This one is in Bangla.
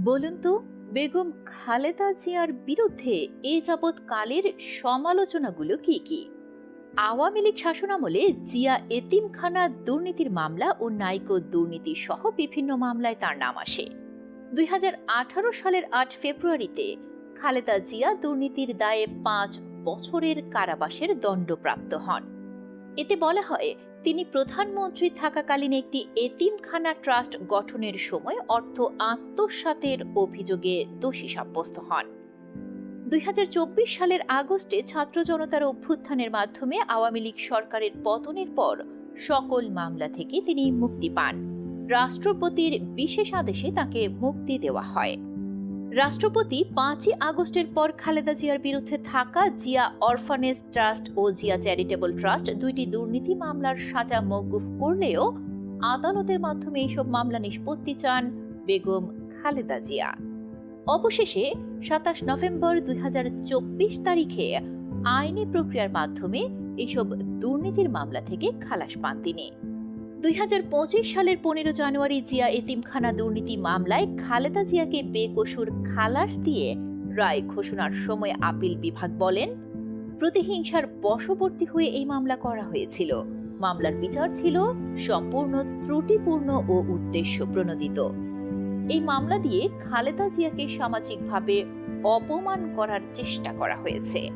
বলুন তো, বেগম খালেদা জিয়ার বিরুদ্ধে এ যাবৎকালের সমালোচনাগুলো কি কি? আওয়ামী লীগ শাসনামলে জিয়া এতিমখানা দুর্নীতির মামলা ও নাইকো দুর্নীতি সহ বিভিন্ন মামলায় তার নাম আসে। ২০১৮ সালের ৮ ফেব্রুয়ারিতে খালেদা জিয়া দুর্নীতির দায়ে ৫ বছরের কারাবাসের দণ্ডপ্রাপ্ত হন। এতে বলা হয়, তিনি প্রধানমন্ত্রী থাকাকালীন একটি এতিমখানা ট্রাস্ট গঠনের সময় অর্থ আত্মসাতের অভিযোগে দোষী সাব্যস্ত হন। ২০২৪ সালের আগস্টে ছাত্র জনতার অভ্যুত্থানের মাধ্যমে আওয়ামী লীগ সরকারের পতনের পর সকল মামলা থেকে তিনি মুক্তি পান। রাষ্ট্রপতির বিশেষ আদেশে তাকে মুক্তি দেওয়া হয়। রাষ্ট্রপতি ৫ই আগস্টের পর খালেদা জিয়ার বিরুদ্ধে থাকা জিয়া অরফানেজ ট্রাস্ট ও জিয়া চ্যারিটেবল ট্রাস্ট দুইটি দুর্নীতি মামলার সাজা মওকুফ করলেও আদালতের মাধ্যমে এইসব মামলা নিষ্পত্তি চান বেগম খালেদা জিয়া। অবশেষে ২৭ নভেম্বর ২০২৪ তারিখে আইনি প্রক্রিয়ার মাধ্যমে এইসব দুর্নীতির মামলা থেকে খালাস পান তিনি। ২০২৫ সালের ১৫ জানুয়ারি জিয়া এতিমখানা দুর্নীতি মামলায় খালেদা জিয়াকে বেকসুর খালাস দিয়ে রায় ঘোষণার সময় আপিল বিভাগ বলেন, প্রতিহিংসার বশবর্তী হয়ে এই মামলা করা হয়েছিল। মামলার বিচার ছিল সম্পূর্ণ ত্রুটিপূর্ণ ও উদ্দেশ্য প্রণোদিত। এই মামলা দিয়ে খালেদা জিয়াকে সামাজিকভাবে অপমান করার চেষ্টা করা হয়েছে।